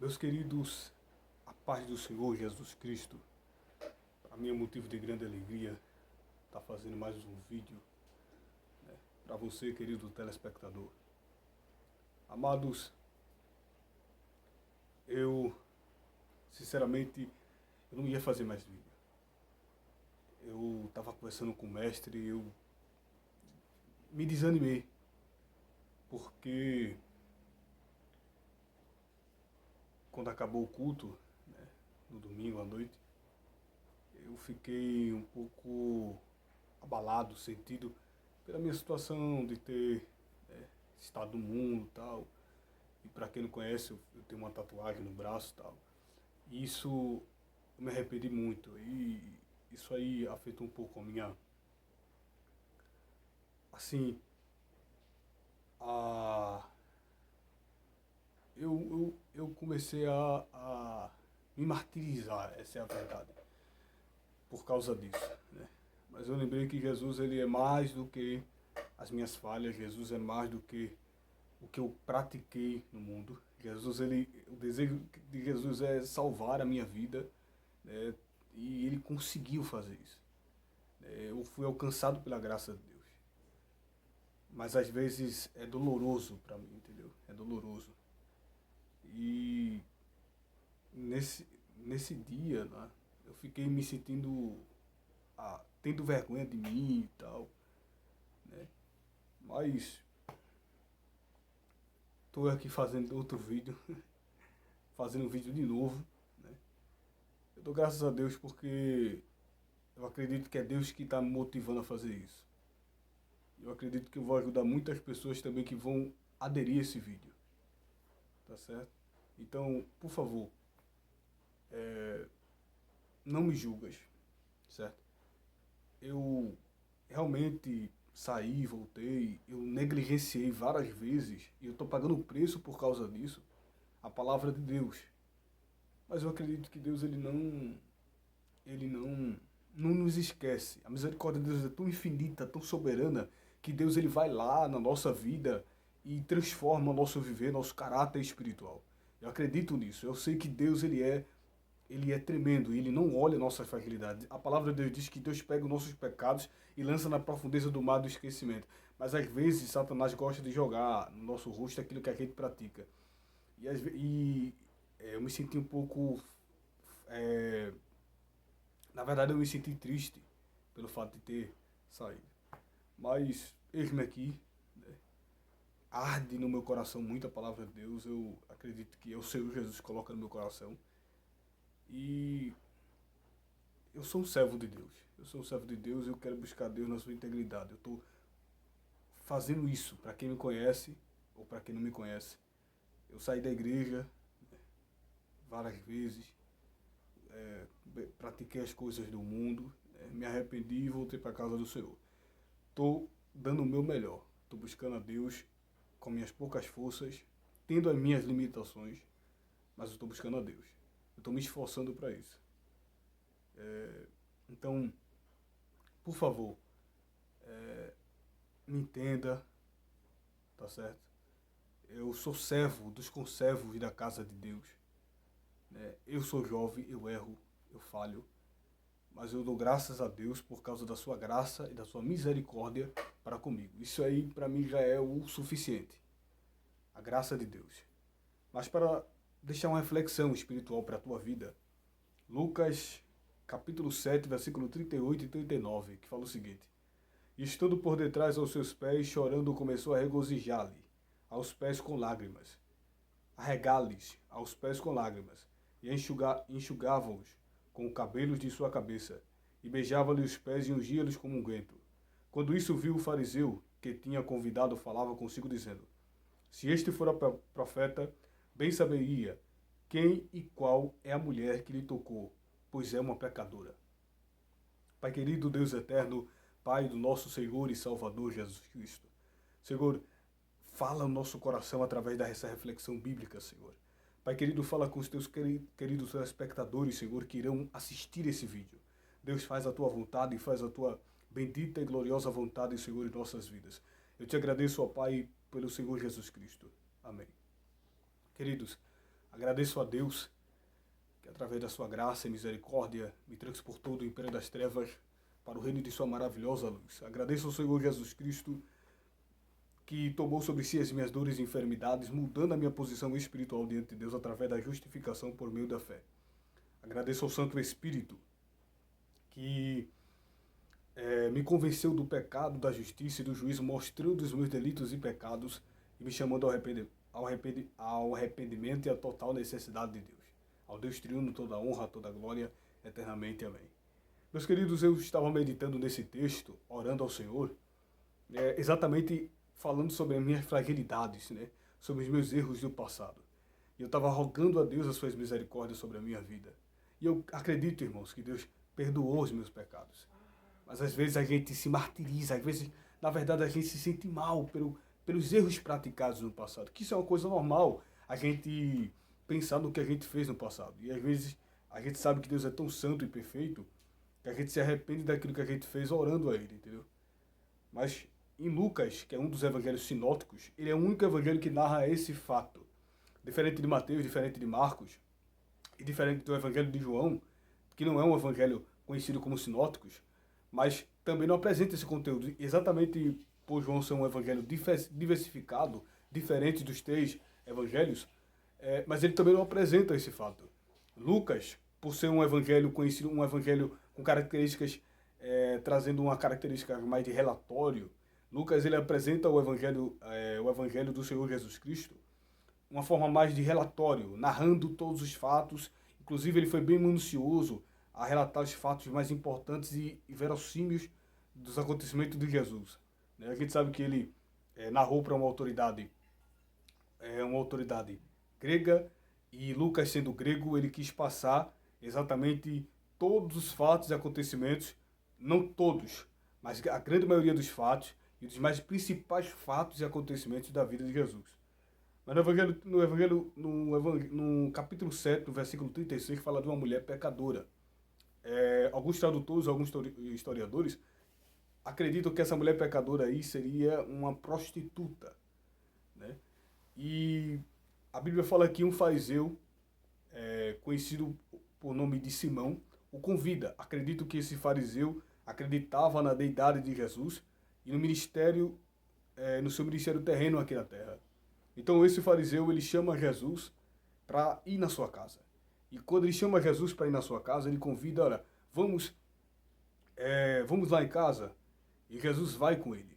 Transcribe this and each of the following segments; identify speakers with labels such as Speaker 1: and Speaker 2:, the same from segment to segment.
Speaker 1: Meus queridos, a paz do Senhor Jesus Cristo, para mim é motivo de grande alegria estar fazendo mais um vídeo, né, para você, querido telespectador. Amados, eu, sinceramente, eu não ia fazer mais vídeo. Eu estava conversando com o mestre e eu me desanimei, porque quando acabou o culto, né, no domingo à noite, eu fiquei um pouco abalado, sentido pela minha situação de ter estado no mundo e tal. E para quem não conhece, eu tenho uma tatuagem no braço e tal. E isso eu me arrependi muito. E isso aí afetou um pouco a minha. Assim, a. Eu comecei a me martirizar, essa é a verdade, por causa disso, né? Mas eu lembrei que Jesus, ele é mais do que as minhas falhas, Jesus é mais do que o que eu pratiquei no mundo. Jesus, o desejo de Jesus é salvar a minha vida, né? E ele conseguiu fazer isso. Eu fui alcançado pela graça de Deus. Mas às vezes é doloroso para mim, entendeu? É doloroso. E nesse, nesse dia, né, eu fiquei me sentindo, tendo vergonha de mim e tal, né? Mas estou aqui fazendo outro vídeo, fazendo um vídeo de novo, né? Eu dou graças a Deus porque eu acredito que é Deus que está me motivando a fazer isso. Eu acredito que eu vou ajudar muitas pessoas também que vão aderir a esse vídeo, tá certo? Então, por favor, não me julgas, certo? Eu realmente saí, voltei, eu negligenciei várias vezes e eu estou pagando o preço por causa disso, a palavra de Deus. Mas eu acredito que Deus ele não nos esquece. A misericórdia de Deus é tão infinita, tão soberana, que Deus ele vai lá na nossa vida e transforma o nosso viver, nosso caráter espiritual. Eu acredito nisso. Eu sei que Deus ele é tremendo, ele não olha nossas fragilidades. A palavra de Deus diz que Deus pega os nossos pecados e lança na profundeza do mar do esquecimento. Mas às vezes Satanás gosta de jogar no nosso rosto aquilo que a gente pratica. Eu me senti um pouco é, na verdade, eu me senti triste pelo fato de ter saído. Mas, eis-me aqui, né? Arde no meu coração muito a palavra de Deus. Eu acredito que é o Senhor Jesus que coloca no meu coração. E eu sou um servo de Deus. Eu sou um servo de Deus e eu quero buscar Deus na sua integridade. Eu estou fazendo isso para quem me conhece ou para quem não me conhece. Eu saí da igreja várias vezes, pratiquei as coisas do mundo, me arrependi e voltei para a casa do Senhor. Estou dando o meu melhor. Estou buscando a Deus com minhas poucas forças, tendo as minhas limitações, mas eu estou buscando a Deus. Eu estou me esforçando para isso. Então, por favor, me entenda, tá certo? Eu sou servo dos conservos da casa de Deus, né? Eu sou jovem, eu erro, eu falho, mas eu dou graças a Deus por causa da sua graça e da sua misericórdia para comigo. Isso aí para mim já é o suficiente. A graça de Deus. Mas para deixar uma reflexão espiritual para a tua vida, Lucas capítulo 7, versículo 38 e 39, que fala o seguinte: E estando por detrás aos seus pés, chorando, começou a regozijar-lhe, aos pés com lágrimas, a regar-lhes aos pés com lágrimas, e enxugava-os com os cabelos de sua cabeça, e beijava-lhe os pés e ungia-lhes como unguento. Quando isso viu o fariseu, que tinha convidado, falava consigo, dizendo: Se este fora profeta, bem saberia quem e qual é a mulher que lhe tocou, pois é uma pecadora. Pai querido, Deus eterno, Pai do nosso Senhor e Salvador Jesus Cristo. Senhor, fala no nosso coração através dessa reflexão bíblica, Senhor. Pai querido, fala com os teus queridos telespectadores, Senhor, que irão assistir esse vídeo. Deus, faz a tua vontade e faz a tua bendita e gloriosa vontade, Senhor, em nossas vidas. Eu te agradeço, ó Pai, pelo Senhor Jesus Cristo. Amém. Queridos, Agradeço a Deus que através da sua graça e misericórdia me transportou do império das trevas para o reino de sua maravilhosa luz. Agradeço ao Senhor Jesus Cristo que tomou sobre si as minhas dores e enfermidades, mudando a minha posição espiritual diante de Deus através da justificação por meio da fé. Agradeço ao Santo Espírito que me convenceu do pecado, da justiça e do juízo, mostrando os meus delitos e pecados e me chamando ao arrependimento e à total necessidade de Deus. Ao Deus triuno toda a honra, toda a glória, eternamente. Amém. Meus queridos, eu estava meditando nesse texto, orando ao Senhor, exatamente falando sobre as minhas fragilidades, sobre os meus erros do passado. E eu estava rogando a Deus as suas misericórdias sobre a minha vida. E eu acredito, irmãos, que Deus perdoou os meus pecados. Mas às vezes a gente se martiriza, às vezes, na verdade, a gente se sente mal pelos erros praticados no passado. Que isso é uma coisa normal, a gente pensar no que a gente fez no passado. E às vezes a gente sabe que Deus é tão santo e perfeito que a gente se arrepende daquilo que a gente fez orando a Ele, entendeu? Mas em Lucas, que é um dos evangelhos sinóticos, ele é o único evangelho que narra esse fato. Diferente de Mateus, diferente de Marcos, e diferente do evangelho de João, que não é um evangelho conhecido como sinóticos, mas também não apresenta esse conteúdo. Exatamente por João ser um evangelho diversificado, diferente dos três evangelhos, mas ele também não apresenta esse fato. Lucas, por ser um evangelho conhecido, um evangelho com características, trazendo uma característica mais de relatório, Lucas ele apresenta o evangelho do Senhor Jesus Cristo, uma forma mais de relatório, narrando todos os fatos. Inclusive ele foi bem minucioso a relatar os fatos mais importantes e verossímeis dos acontecimentos de Jesus. A gente sabe que ele narrou para uma autoridade grega, e Lucas, sendo grego, ele quis passar exatamente todos os fatos e acontecimentos, não todos, mas a grande maioria dos fatos e dos mais principais fatos e acontecimentos da vida de Jesus. Mas no capítulo 7, no versículo 36, fala de uma mulher pecadora. Alguns tradutores, alguns historiadores acreditam que essa mulher pecadora aí seria uma prostituta, né? E a Bíblia fala que um fariseu, conhecido por nome de Simão, o convida. Acredito que esse fariseu acreditava na deidade de Jesus e no seu ministério terreno aqui na terra. Então esse fariseu, ele chama Jesus para ir na sua casa. E quando ele chama Jesus para ir na sua casa, ele convida, olha, vamos lá em casa. E Jesus vai com ele,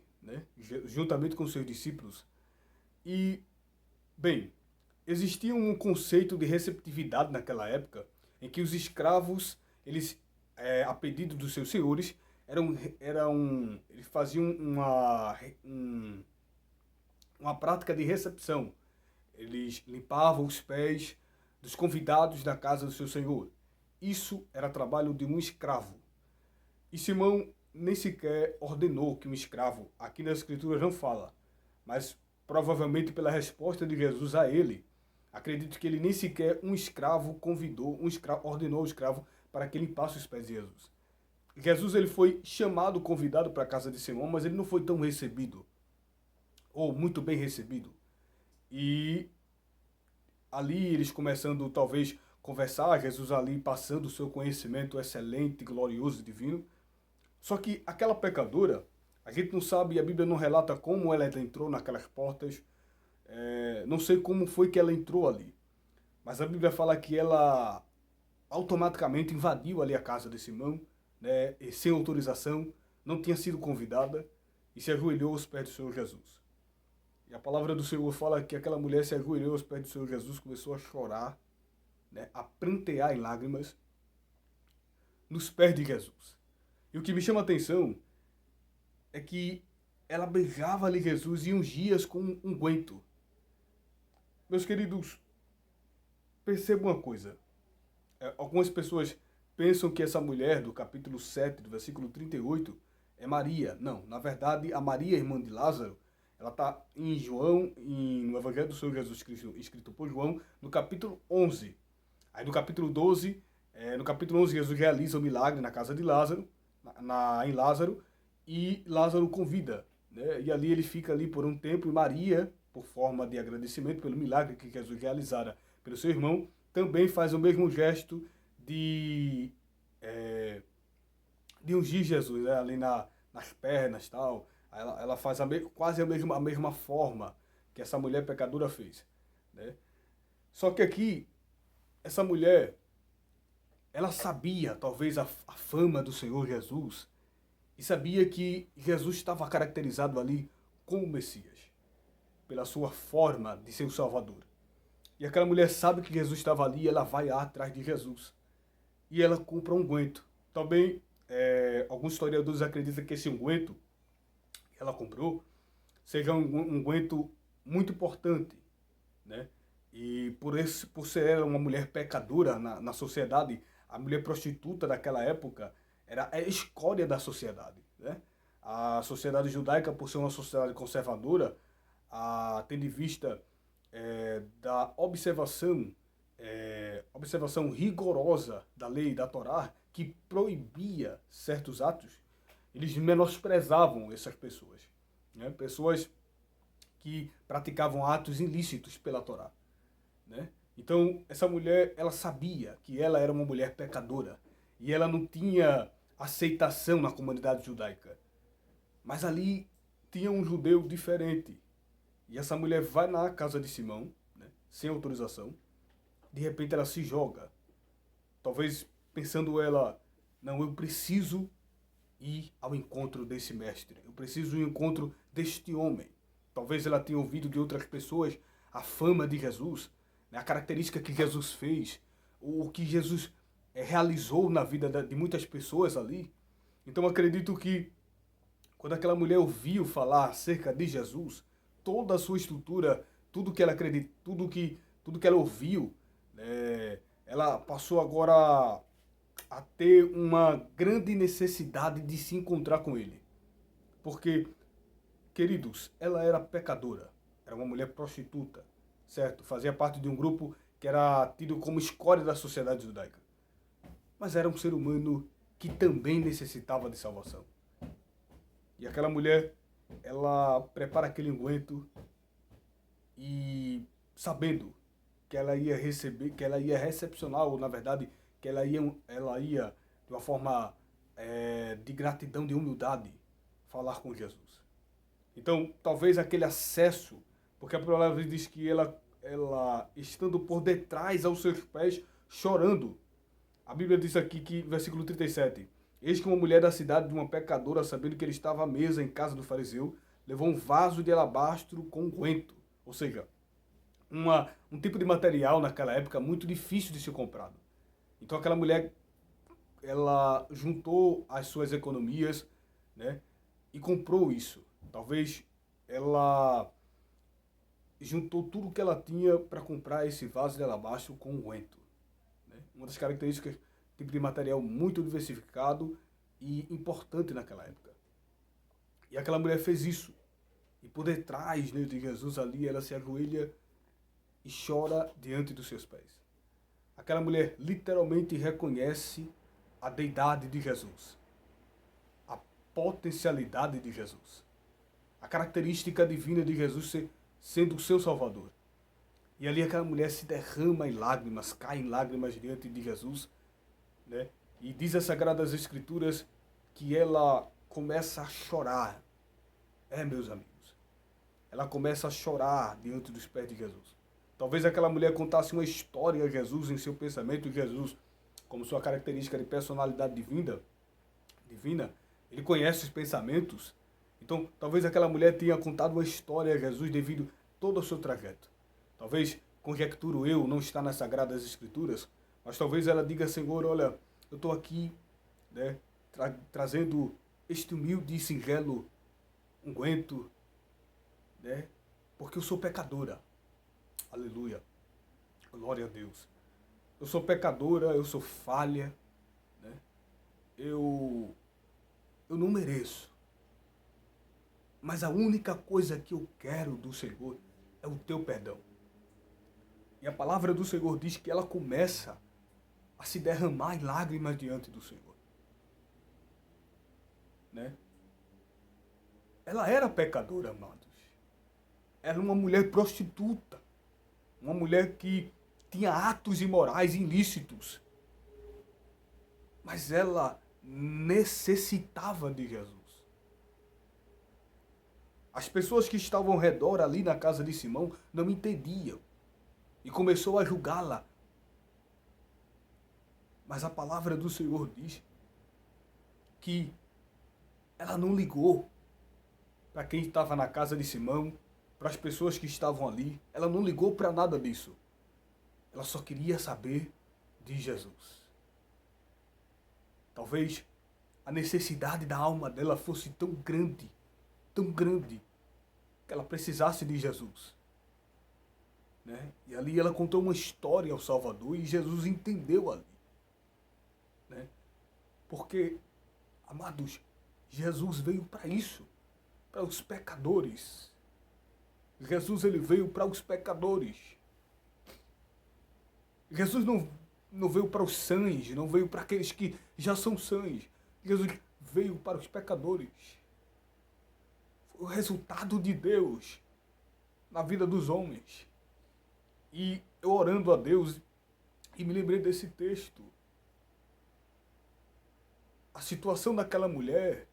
Speaker 1: juntamente com seus discípulos. E, bem, existia um conceito de receptividade naquela época, em que os escravos, eles, a pedido dos seus senhores, eles faziam uma prática de recepção. Eles limpavam os pés dos convidados da casa do seu senhor. Isso era trabalho de um escravo. E Simão nem sequer ordenou que um escravo, aqui na Escritura não fala, mas provavelmente pela resposta de Jesus a ele, acredito que ele nem sequer ordenou o escravo para que limpasse os pés de Jesus. Jesus ele foi chamado, convidado para a casa de Simão, mas ele não foi tão recebido, ou muito bem recebido. E ali eles começando talvez conversar, Jesus ali passando o seu conhecimento excelente, glorioso e divino. Só que aquela pecadora, a gente não sabe, a Bíblia não relata como ela entrou naquelas portas, não sei como foi que ela entrou ali, mas a Bíblia fala que ela automaticamente invadiu ali a casa de Simão, e sem autorização, não tinha sido convidada, e se ajoelhou aos pés do Senhor Jesus. E a palavra do Senhor fala que aquela mulher se ajoelhou aos pés do Senhor Jesus, começou a chorar, a prantear em lágrimas, nos pés de Jesus. E o que me chama a atenção é que ela beijava ali Jesus e ungia com um unguento. Meus queridos, percebam uma coisa. Algumas pessoas pensam que essa mulher do capítulo 7, do versículo 38, é Maria. Não, na verdade, a Maria, irmã de Lázaro, ela está em João, no Evangelho do Senhor Jesus Cristo, escrito por João, no capítulo 11. Aí no capítulo 12, Jesus realiza o milagre na casa de Lázaro, em Lázaro, e Lázaro convida, e ali ele fica ali por um tempo, e Maria, por forma de agradecimento pelo milagre que Jesus realizara pelo seu irmão, também faz o mesmo gesto de, de ungir Jesus, né? Ali nas pernas e tal. Ela faz quase a mesma forma que essa mulher pecadora fez, né? Só que aqui, essa mulher, ela sabia, talvez, a fama do Senhor Jesus e sabia que Jesus estava caracterizado ali como Messias, pela sua forma de ser o Salvador. E aquela mulher sabe que Jesus estava ali e ela vai atrás de Jesus. E ela compra um unguento. Também, alguns historiadores acreditam que esse unguento que ela comprou seja um unguento muito importante, né? E por ser ela uma mulher pecadora na sociedade, a mulher prostituta daquela época era a escória da sociedade, né? A sociedade judaica, por ser uma sociedade conservadora, tendo em vista da observação rigorosa da lei da Torá, que proibia certos atos, eles menosprezavam essas pessoas, né? Pessoas que praticavam atos ilícitos pela Torá, né? Então, essa mulher, ela sabia que ela era uma mulher pecadora e ela não tinha aceitação na comunidade judaica. Mas ali tinha um judeu diferente. E essa mulher vai na casa de Simão, né, sem autorização. De repente ela se joga. Talvez pensando ela, não, eu preciso ir ao encontro desse mestre. Eu preciso ir ao encontro deste homem. Talvez ela tenha ouvido de outras pessoas a fama de Jesus, né, a característica que Jesus fez, o que Jesus realizou na vida de muitas pessoas ali. Então acredito que quando aquela mulher ouviu falar acerca de Jesus, toda a sua estrutura, tudo que ela acredita, tudo que ela ouviu, né, ela passou agora a ter uma grande necessidade de se encontrar com ele. Porque, queridos, ela era pecadora, era uma mulher prostituta, certo? Fazia parte de um grupo que era tido como escória da sociedade judaica. Mas era um ser humano que também necessitava de salvação. E aquela mulher, ela prepara aquele unguento e sabendo que ela ia receber, que ela ia recepcionar, ou na verdade, que ela ia de uma forma de gratidão, de humildade, falar com Jesus. Então, talvez aquele acesso, porque a palavra diz que ela estando por detrás aos seus pés, chorando. A Bíblia diz aqui que, versículo 37, eis que uma mulher da cidade de uma pecadora, sabendo que ele estava à mesa em casa do fariseu, levou um vaso de alabastro com unguento. Ou seja, um tipo de material naquela época muito difícil de ser comprado. Então aquela mulher, ela juntou as suas economias, né, e comprou isso. Talvez ela juntou tudo que ela tinha para comprar esse vaso de alabastro com unguento. Uma das características, tipo de material muito diversificado e importante naquela época. E aquela mulher fez isso. E por detrás, né, de Jesus ali, ela se ajoelha e chora diante dos seus pés. Aquela mulher literalmente reconhece a deidade de Jesus, a potencialidade de Jesus, a característica divina de Jesus sendo o seu Salvador. E ali aquela mulher se derrama em lágrimas, cai em lágrimas diante de Jesus, né? E diz as Sagradas Escrituras que ela começa a chorar. Meus amigos, ela começa a chorar diante dos pés de Jesus. Talvez aquela mulher contasse uma história a Jesus em seu pensamento, e Jesus, como sua característica de personalidade divina, ele conhece os pensamentos. Então, talvez aquela mulher tenha contado uma história a Jesus devido todo o seu trajeto. Talvez, conjecturo eu, não está nas Sagradas Escrituras, mas talvez ela diga, Senhor, olha, eu estou aqui, né, trazendo este humilde e singelo unguento, né, porque eu sou pecadora. Aleluia. Glória a Deus. Eu sou pecadora, eu sou falha, né, eu não mereço. Mas a única coisa que eu quero do Senhor é o teu perdão. E a palavra do Senhor diz que ela começa a se derramar em lágrimas diante do Senhor, né? Ela era pecadora, amados. Era uma mulher prostituta. Uma mulher que tinha atos imorais ilícitos, mas ela necessitava de Jesus. As pessoas que estavam ao redor ali na casa de Simão não entendiam e começou a julgá-la. Mas a palavra do Senhor diz que ela não ligou para quem estava na casa de Simão, para as pessoas que estavam ali. Ela não ligou para nada disso. Ela só queria saber de Jesus. Talvez a necessidade da alma dela fosse tão grande, que ela precisasse de Jesus. Né? E ali ela contou uma história ao Salvador e Jesus entendeu ali. Né? Porque, amados, Jesus veio para isso, para os pecadores. Jesus ele veio para os pecadores. Jesus não veio para os sãs, não veio para aqueles que já são sãs. Jesus veio para os pecadores. Foi o resultado de Deus na vida dos homens. E eu orando a Deus e me lembrei desse texto. A situação daquela mulher,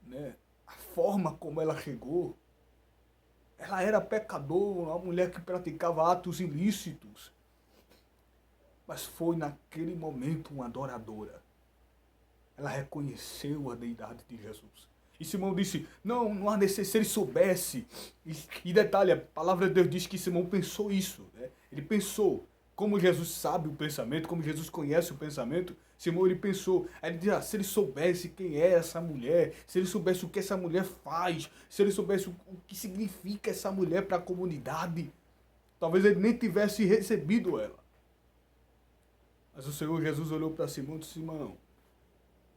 Speaker 1: né, a forma como ela chegou, ela era pecadora, uma mulher que praticava atos ilícitos, mas foi naquele momento uma adoradora. Ela reconheceu a deidade de Jesus. E Simão disse, não há necessidade, se ele soubesse. E detalhe, a palavra de Deus diz que Simão pensou isso. Né? Ele pensou, como Jesus sabe o pensamento, como Jesus conhece o pensamento, Simão ele pensou. Aí ele diz, se ele soubesse quem é essa mulher, se ele soubesse o que essa mulher faz, se ele soubesse o que significa essa mulher para a comunidade, talvez ele nem tivesse recebido ela. Mas o Senhor Jesus olhou para Simão e disse, Simão,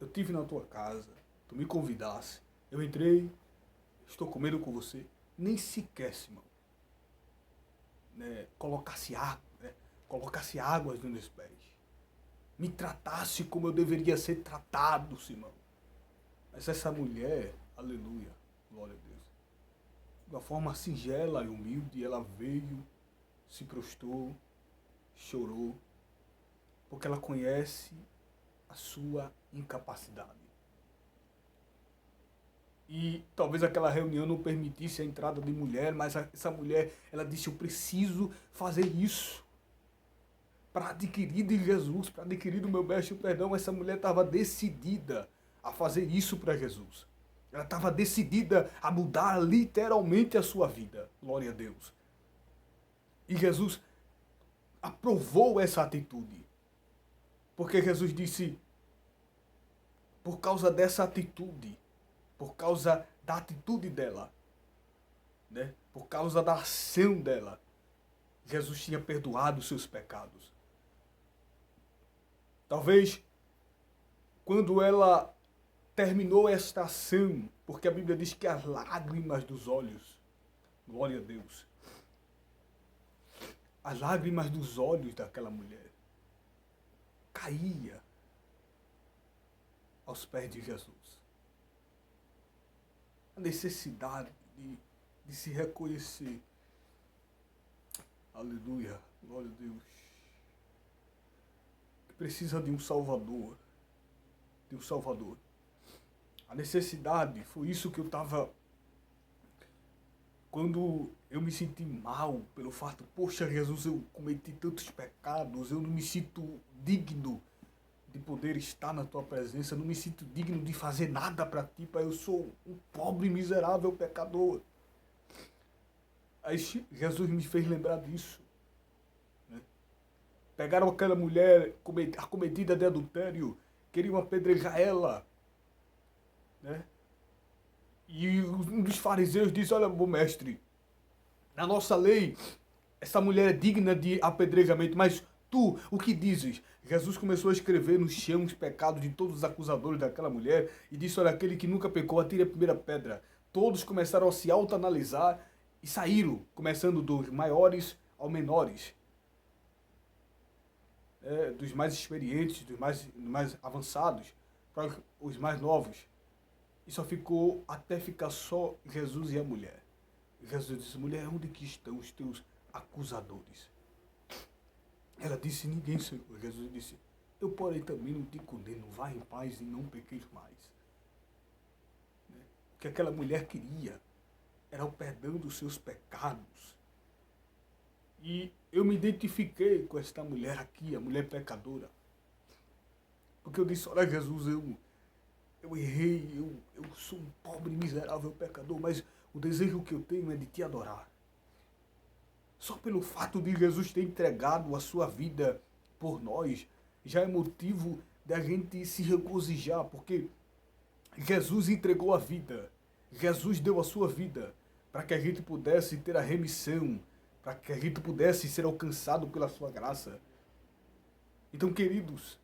Speaker 1: eu estive na tua casa, tu me convidasse, eu entrei, estou comendo com você, nem sequer, Simão, né, colocasse águas nos meus pés, me tratasse como eu deveria ser tratado, Simão. Mas essa mulher, aleluia, glória a Deus, de uma forma singela e humilde, ela veio, se prostrou, chorou, porque ela conhece a sua incapacidade. E talvez aquela reunião não permitisse a entrada de mulher, mas essa mulher, ela disse, eu preciso fazer isso para adquirir de Jesus, para adquirir do meu mestre o perdão. Essa mulher estava decidida a fazer isso para Jesus. Ela estava decidida a mudar literalmente a sua vida. Glória a Deus. E Jesus aprovou essa atitude. Porque Jesus disse, por causa dessa atitude, por causa da atitude dela, né? Por causa da ação dela, Jesus tinha perdoado os seus pecados. Talvez, quando ela terminou esta ação, porque a Bíblia diz que as lágrimas dos olhos, glória a Deus, as lágrimas dos olhos daquela mulher caía aos pés de Jesus. A necessidade de se reconhecer. Aleluia, glória a Deus. Que precisa de um Salvador. De um Salvador. A necessidade, foi isso que eu estava... Quando eu me senti mal pelo fato, poxa, Jesus, eu cometi tantos pecados, eu não me sinto digno de poder estar na tua presença, eu não me sinto digno de fazer nada para ti, Pai, eu sou um pobre, miserável pecador. Aí Jesus me fez lembrar disso. Né? Pegaram aquela mulher acometida de adultério, queriam apedrejar ela. Né? E um dos fariseus disse, olha, bom mestre, na nossa lei, essa mulher é digna de apedrejamento, mas tu, o que dizes? Jesus começou a escrever no chão os pecados de todos os acusadores daquela mulher e disse, olha, aquele que nunca pecou, atire a primeira pedra. Todos começaram a se autoanalisar e saíram, começando dos maiores aos menores. Dos mais experientes, dos mais avançados, para os mais novos. E só ficou, até ficar só Jesus e a mulher. Jesus disse, mulher, onde que estão os teus acusadores? disse, ninguém, Senhor. Jesus disse, eu porém também não te condeno, vá em paz e não pequeis mais. O que aquela mulher queria era o perdão dos seus pecados. E eu me identifiquei com esta mulher aqui, a mulher pecadora. Porque eu disse, olha Jesus, eu errei, eu sou um pobre, miserável pecador, mas o desejo que eu tenho é de te adorar. Só pelo fato de Jesus ter entregado a sua vida por nós, já é motivo da gente se regozijar, porque Jesus entregou a vida, Jesus deu a sua vida, para que a gente pudesse ter a remissão, para que a gente pudesse ser alcançado pela sua graça. Então, queridos,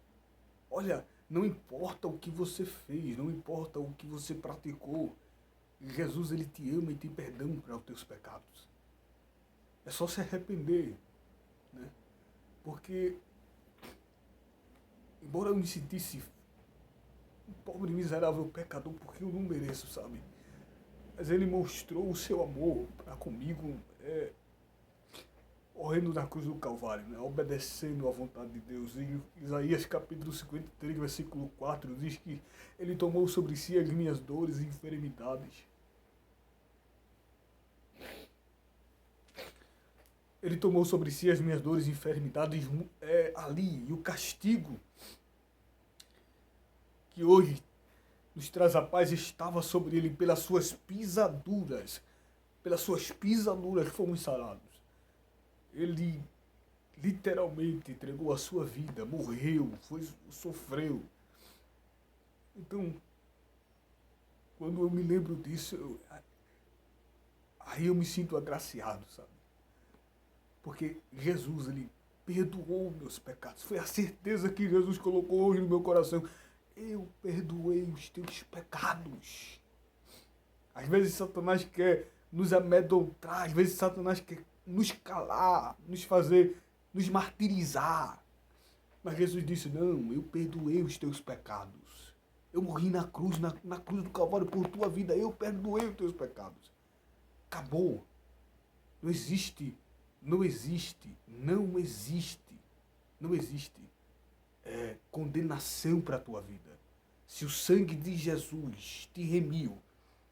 Speaker 1: olha, não importa o que você fez, não importa o que você praticou, Jesus, ele te ama e tem perdão para os teus pecados. É só se arrepender, né? Porque, embora eu me sentisse um pobre, miserável pecador, porque eu não mereço, sabe? Mas ele mostrou o seu amor para comigo, morrendo na cruz do Calvário, né? Obedecendo à vontade de Deus. E Isaías capítulo 53, versículo 4, diz que ele tomou sobre si as minhas dores e enfermidades. Ele tomou sobre si as minhas dores e enfermidades ali. E o castigo que hoje nos traz a paz estava sobre ele pelas suas pisaduras. Pelas suas pisaduras fomos sarados. Ele literalmente entregou a sua vida, morreu, sofreu. Então, quando eu me lembro disso, aí eu me sinto agraciado, sabe? Porque Jesus, ele perdoou meus pecados. Foi a certeza que Jesus colocou hoje no meu coração. Eu perdoei os teus pecados. Às vezes Satanás quer nos amedrontar, às vezes Satanás quer nos calar, nos fazer, nos martirizar. Mas Jesus disse, não, eu perdoei os teus pecados. Eu morri na cruz do Calvário por tua vida, eu perdoei os teus pecados. Acabou. Não existe condenação para a tua vida. Se o sangue de Jesus te remiu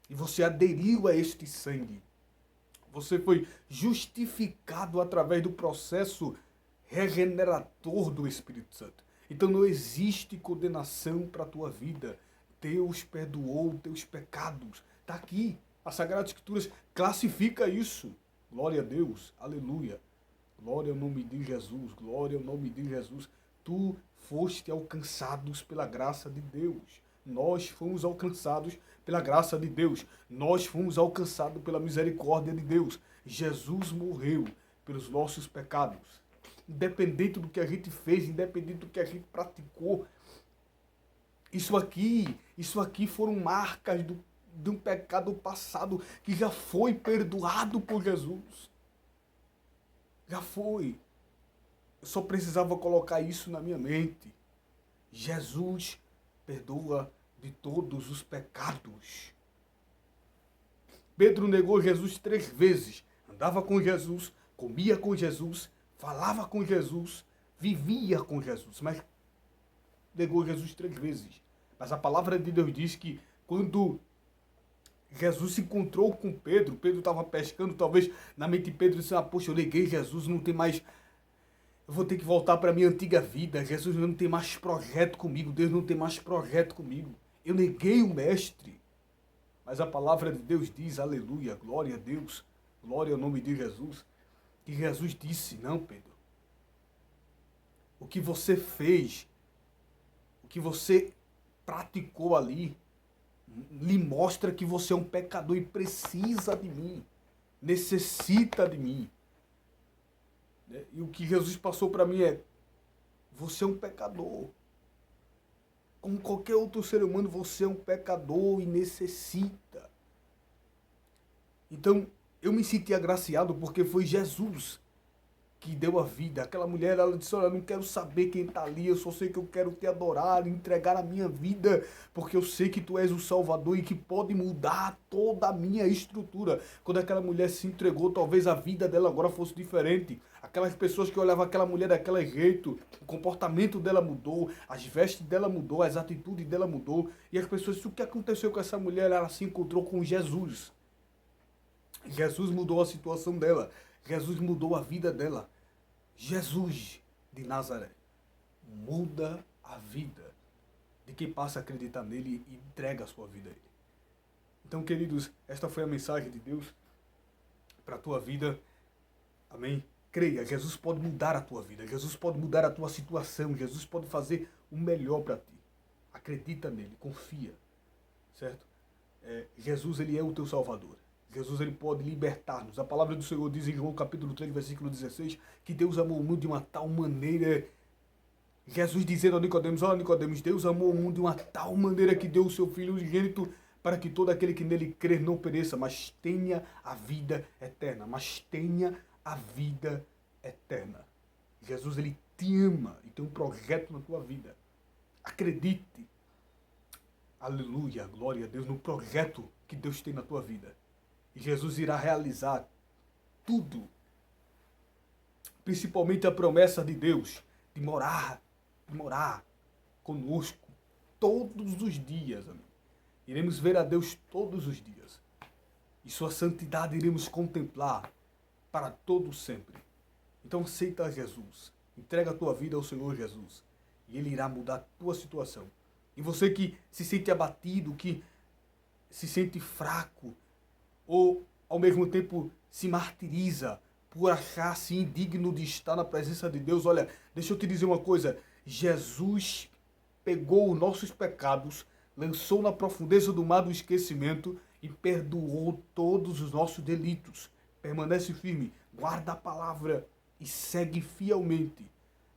Speaker 1: e você aderiu a este sangue, você foi justificado através do processo regenerador do Espírito Santo. Então não existe condenação para a tua vida. Deus perdoou teus pecados. Está aqui. A Sagrada Escritura classifica isso. Glória a Deus. Aleluia. Glória ao nome de Jesus. Glória ao nome de Jesus. Tu foste alcançados pela graça de Deus. Nós fomos alcançados pela graça de Deus. Nós fomos alcançados pela misericórdia de Deus. Jesus morreu pelos nossos pecados. Independente do que a gente fez, independente do que a gente praticou. Isso aqui foram marcas de um pecado passado que já foi perdoado por Jesus. Já foi. Eu só precisava colocar isso na minha mente. Jesus perdoa de todos os pecados. Pedro negou Jesus 3 vezes. Andava com Jesus, comia com Jesus, falava com Jesus, vivia com Jesus. Mas negou Jesus 3 vezes. Mas a palavra de Deus diz que quando Jesus se encontrou com Pedro, Pedro estava pescando, talvez na mente de Pedro disse, poxa, eu neguei Jesus, não tem mais... Eu vou ter que voltar para a minha antiga vida. Jesus não tem mais projeto comigo. Deus não tem mais projeto comigo. Eu neguei o Mestre. Mas a palavra de Deus diz, aleluia, glória a Deus, glória ao nome de Jesus, que Jesus disse, não, Pedro, o que você fez, o que você praticou ali, lhe mostra que você é um pecador e precisa de mim, necessita de mim. E o que Jesus passou para mim é, você é um pecador. Como qualquer outro ser humano, você é um pecador e necessita. Então, eu me senti agraciado porque foi Jesus que deu a vida. Aquela mulher, ela disse, olha, eu não quero saber quem está ali, eu só sei que eu quero te adorar, entregar a minha vida, porque eu sei que tu és o Salvador e que pode mudar toda a minha estrutura. Quando aquela mulher se entregou, talvez a vida dela agora fosse diferente. Aquelas pessoas que olhavam aquela mulher daquele jeito, o comportamento dela mudou, as vestes dela mudou, as atitudes dela mudou. E as pessoas, o que aconteceu com essa mulher? Ela se encontrou com Jesus. Jesus mudou a situação dela. Jesus mudou a vida dela. Jesus de Nazaré muda a vida de quem passa a acreditar nele e entrega a sua vida a ele. Então, queridos, esta foi a mensagem de Deus para a tua vida. Amém? Creia, Jesus pode mudar a tua vida. Jesus pode mudar a tua situação. Jesus pode fazer o melhor para ti. Acredita nele, confia. Certo? Jesus, ele é o teu Salvador. Jesus, ele pode libertar-nos. A palavra do Senhor diz em João capítulo 3, versículo 16, que Deus amou o mundo de uma tal maneira. Jesus dizendo a Nicodemos, olha Nicodemos, Deus amou o mundo de uma tal maneira que deu o seu Filho unigênito para que todo aquele que nele crer não pereça, mas tenha a vida eterna. Mas tenha a vida eterna. Jesus, ele te ama e tem um projeto na tua vida. Acredite. Aleluia, glória a Deus, no projeto que Deus tem na tua vida. E Jesus irá realizar tudo. Principalmente a promessa de Deus de morar conosco todos os dias. Amém. Iremos ver a Deus todos os dias. E sua santidade iremos contemplar para todo sempre. Então aceita Jesus. Entrega a tua vida ao Senhor Jesus. E Ele irá mudar a tua situação. E você que se sente abatido, que se sente fraco, ou ao mesmo tempo se martiriza por achar-se indigno de estar na presença de Deus, olha, deixa eu te dizer uma coisa. Jesus pegou os nossos pecados, lançou na profundeza do mar do esquecimento e perdoou todos os nossos delitos. Permanece firme, guarda a palavra e segue fielmente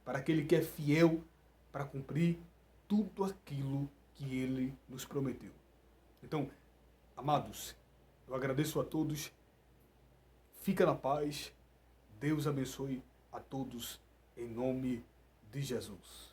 Speaker 1: para aquele que é fiel para cumprir tudo aquilo que ele nos prometeu. Então, amados, eu agradeço a todos. Fica na paz. Deus abençoe a todos em nome de Jesus.